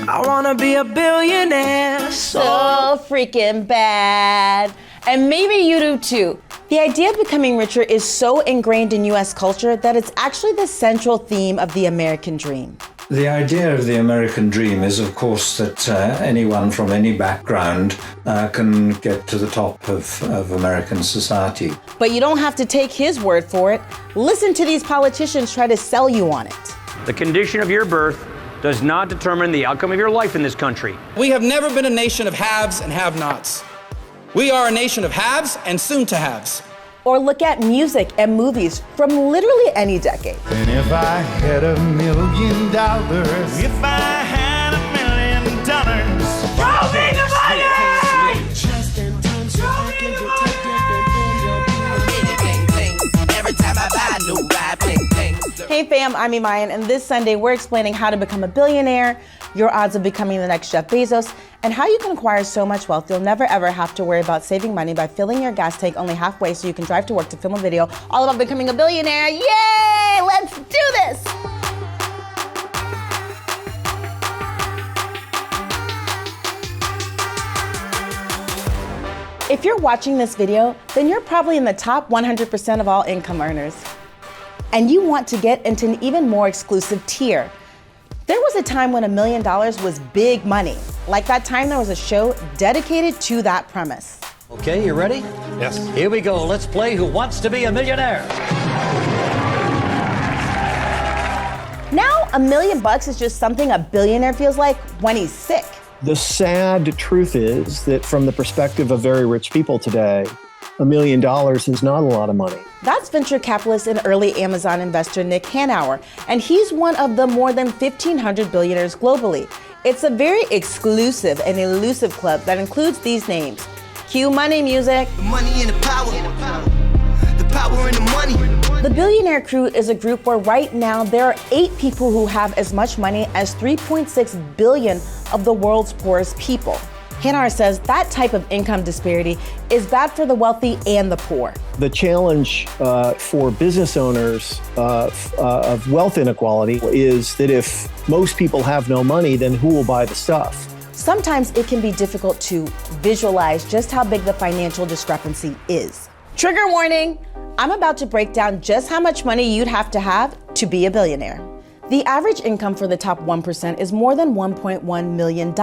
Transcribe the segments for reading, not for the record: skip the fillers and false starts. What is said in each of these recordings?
I wanna be a billionaire So freaking bad. And maybe you do too. The idea of becoming richer is so ingrained in US culture that it's actually the central theme of the American dream. The idea of the American dream is, of course, that anyone from any background can get to the top of American society. But you don't have to take his word for it. Listen to these politicians try to sell you on it. The condition of your birth does not determine the outcome of your life in this country. We have never been a nation of haves and have-nots. We are a nation of haves and soon-to-haves. Or look at music and movies from literally any decade. And if I had $1 million, if I had $1 million, show me the money! every time I buy a new ride, ping, ping. Hey fam, I'm Imayan, and this Sunday we're explaining how to become a billionaire, your odds of becoming the next Jeff Bezos, and how you can acquire so much wealth you'll never ever have to worry about saving money by filling your gas tank only halfway so you can drive to work to film a video all about becoming a billionaire. Yay! Let's do this! If you're watching this video, then you're probably in the top 100% of all income earners. And you want to get into an even more exclusive tier. There was a time when $1 million was big money. Like that time there was a show dedicated to that premise. Okay, you ready? Yes. Here we go. Let's play Who Wants to Be a Millionaire? Now, $1 million is just something a billionaire feels like when he's sick. The sad truth is that from the perspective of very rich people today, $1 million is not a lot of money. That's venture capitalist and early Amazon investor Nick Hanauer, and he's one of the more than 1,500 billionaires globally. It's a very exclusive and elusive club that includes these names. Cue money music. The money and the power and the money. The Billionaire Crew is a group where right now there are 8 people who have as much money as 3.6 billion of the world's poorest people. Hanauer says that type of income disparity is bad for the wealthy and the poor. The challenge for business owners of wealth inequality is that if most people have no money, then who will buy the stuff? Sometimes it can be difficult to visualize just how big the financial discrepancy is. Trigger warning, I'm about to break down just how much money you'd have to be a billionaire. The average income for the top 1% is more than $1.1 million.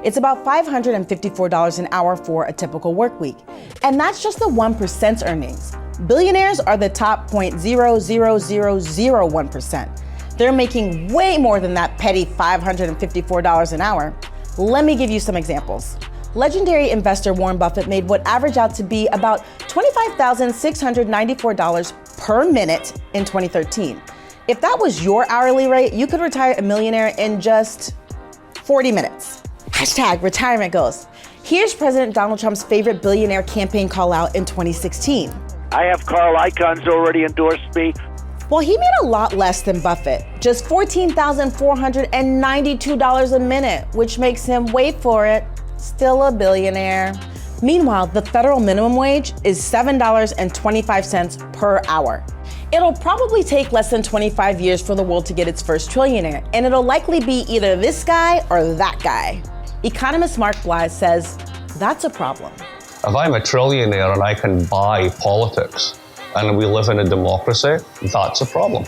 It's about $554 an hour for a typical work week. And that's just the 1%'s earnings. Billionaires are the top 0.00001%. They're making way more than that petty $554 an hour. Let me give you some examples. Legendary investor Warren Buffett made what averaged out to be about $25,694 per minute in 2013. If that was your hourly rate, you could retire a millionaire in just 40 minutes. Hashtag retirement goals. Here's President Donald Trump's favorite billionaire campaign call out in 2016. I have Carl Icahns already endorsed me. Well, he made a lot less than Buffett, just $14,492 a minute, which makes him, wait for it, still a billionaire. Meanwhile, the federal minimum wage is $7.25 per hour. It'll probably take less than 25 years for the world to get its first trillionaire, and it'll likely be either this guy or that guy. Economist Mark Bly says that's a problem. If I'm a trillionaire and I can buy politics and we live in a democracy, that's a problem.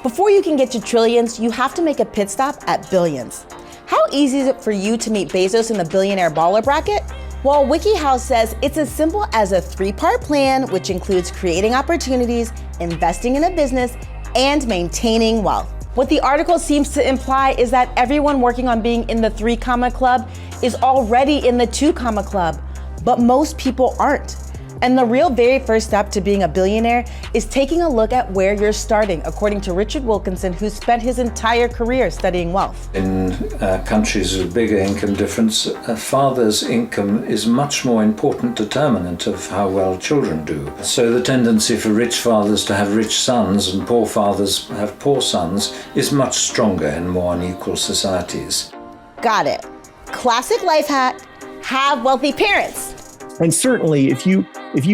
Before you can get to trillions, you have to make a pit stop at billions. How easy is it for you to meet Bezos in the billionaire baller bracket? Well, WikiHow says it's as simple as a 3-part plan, which includes creating opportunities, investing in a business, and maintaining wealth. What the article seems to imply is that everyone working on being in the 3 club is already in the 2 club, but most people aren't. And the real very first step to being a billionaire is taking a look at where you're starting, according to Richard Wilkinson, who spent his entire career studying wealth. In countries with bigger income difference, a father's income is much more important determinant of how well children do. So the tendency for rich fathers to have rich sons and poor fathers have poor sons is much stronger in more unequal societies. Got it. Classic life hack, have wealthy parents. And certainly, if you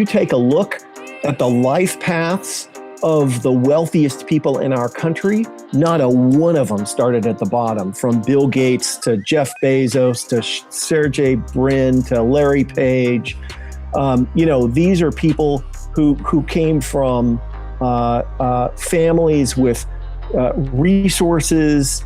take a look at the life paths of the wealthiest people in our country, not a one of them started at the bottom, from Bill Gates to Jeff Bezos to Sergey Brin to Larry Page. These are people who came from families with resources,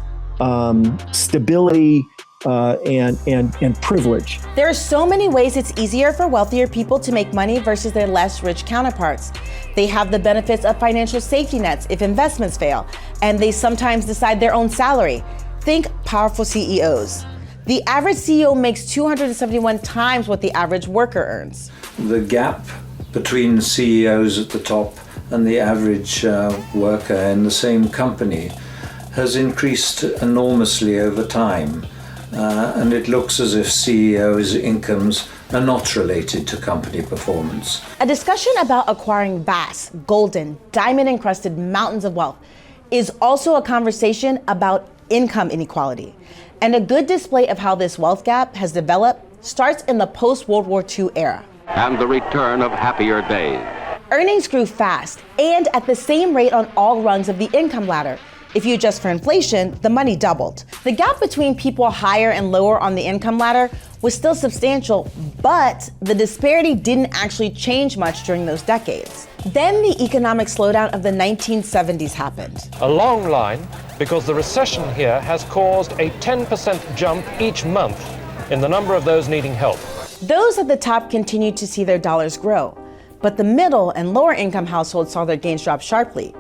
stability, and privilege. There are so many ways it's easier for wealthier people to make money versus their less rich counterparts. They have the benefits of financial safety nets if investments fail, and they sometimes decide their own salary. Think powerful CEOs. The average CEO makes 271 times what the average worker earns. The gap between CEOs at the top and the average worker in the same company has increased enormously over time. And it looks as if CEOs' incomes are not related to company performance. A discussion about acquiring vast, golden, diamond-encrusted mountains of wealth is also a conversation about income inequality. And a good display of how this wealth gap has developed starts in the post-World War II era. And the return of happier days. Earnings grew fast and at the same rate on all rungs of the income ladder. If you adjust for inflation, the money doubled. The gap between people higher and lower on the income ladder was still substantial, but the disparity didn't actually change much during those decades. Then the economic slowdown of the 1970s happened. A long line, because the recession here has caused a 10% jump each month in the number of those needing help. Those at the top continued to see their dollars grow, but the middle and lower income households saw their gains drop sharply.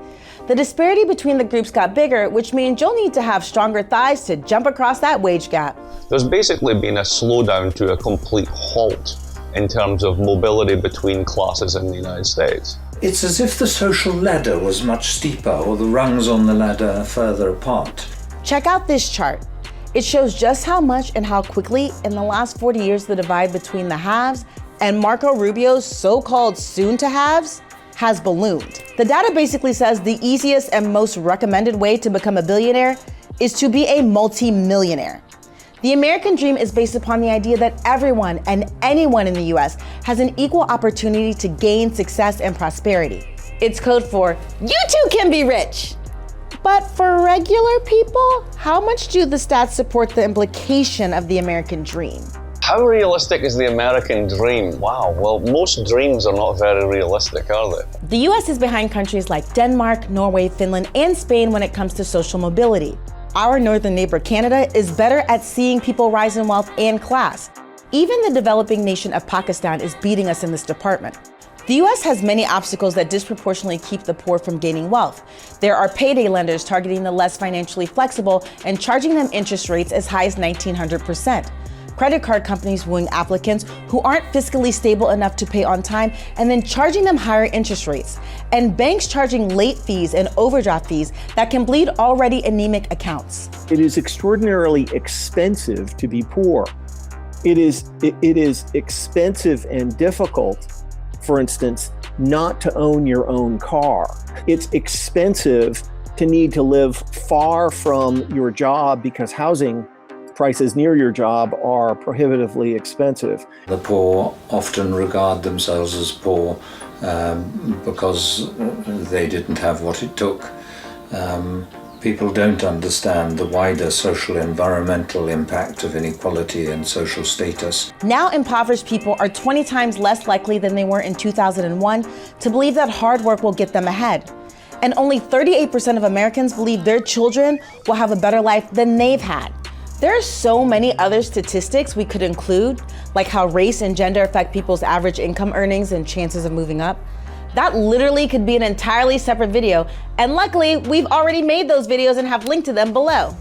The disparity between the groups got bigger, which means you'll need to have stronger thighs to jump across that wage gap. There's basically been a slowdown to a complete halt in terms of mobility between classes in the United States. It's as if the social ladder was much steeper, or the rungs on the ladder further apart. Check out this chart. It shows just how much and how quickly in the last 40 years the divide between the haves and Marco Rubio's so-called soon-to-haves has ballooned. The data basically says the easiest and most recommended way to become a billionaire is to be a multi-millionaire. The American dream is based upon the idea that everyone and anyone in the US has an equal opportunity to gain success and prosperity. It's code for, you too can be rich. But for regular people, how much do the stats support the implication of the American dream? How realistic is the American dream? Wow, well, most dreams are not very realistic, are they? The US is behind countries like Denmark, Norway, Finland, and Spain when it comes to social mobility. Our northern neighbor Canada is better at seeing people rise in wealth and class. Even the developing nation of Pakistan is beating us in this department. The US has many obstacles that disproportionately keep the poor from gaining wealth. There are payday lenders targeting the less financially flexible and charging them interest rates as high as 1,900%. Credit card companies wooing applicants who aren't fiscally stable enough to pay on time and then charging them higher interest rates. And banks charging late fees and overdraft fees that can bleed already anemic accounts. It is extraordinarily expensive to be poor. It is expensive and difficult, for instance, not to own your own car. It's expensive to need to live far from your job because housing prices near your job are prohibitively expensive. The poor often regard themselves as poor because they didn't have what it took. People don't understand the wider social environmental impact of inequality and social status. Now impoverished people are 20 times less likely than they were in 2001 to believe that hard work will get them ahead. And only 38% of Americans believe their children will have a better life than they've had. There are so many other statistics we could include, like how race and gender affect people's average income earnings and chances of moving up. That literally could be an entirely separate video, and luckily, we've already made those videos and have linked to them below.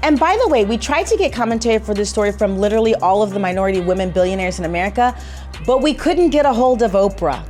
And by the way, we tried to get commentary for this story from literally all of the minority women billionaires in America, but we couldn't get a hold of Oprah.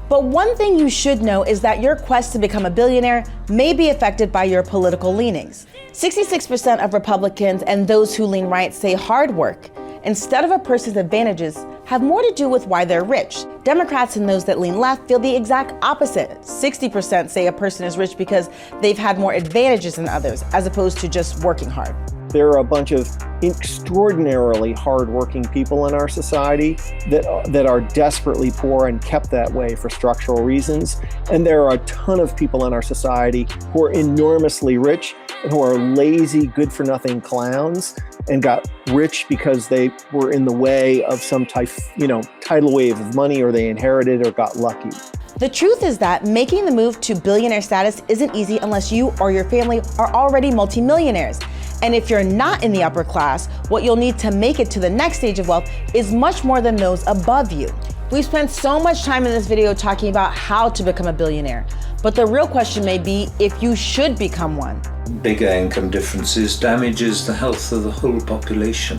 But one thing you should know is that your quest to become a billionaire may be affected by your political leanings. 66% of Republicans and those who lean right say hard work, instead of a person's advantages, have more to do with why they're rich. Democrats and those that lean left feel the exact opposite. 60% say a person is rich because they've had more advantages than others, as opposed to just working hard. There are a bunch of extraordinarily hardworking people in our society that are desperately poor and kept that way for structural reasons. And there are a ton of people in our society who are enormously rich and who are lazy, good-for-nothing clowns and got rich because they were in the way of some tidal wave of money, or they inherited or got lucky. The truth is that making the move to billionaire status isn't easy unless you or your family are already multimillionaires. And if you're not in the upper class, what you'll need to make it to the next stage of wealth is much more than those above you. We've spent so much time in this video talking about how to become a billionaire, but the real question may be if you should become one. Bigger income differences damages the health of the whole population.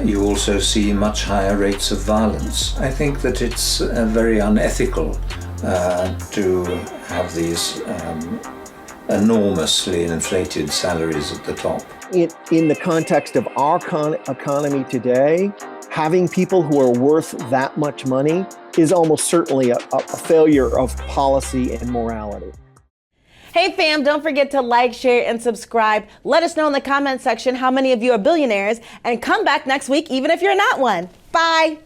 You also see much higher rates of violence. I think that it's very unethical to have these enormously inflated salaries at the top. In the context of our economy today, having people who are worth that much money is almost certainly a failure of policy and morality. Hey fam, don't forget to like, share, and subscribe. Let us know in the comment section how many of you are billionaires, and come back next week even if you're not one. Bye.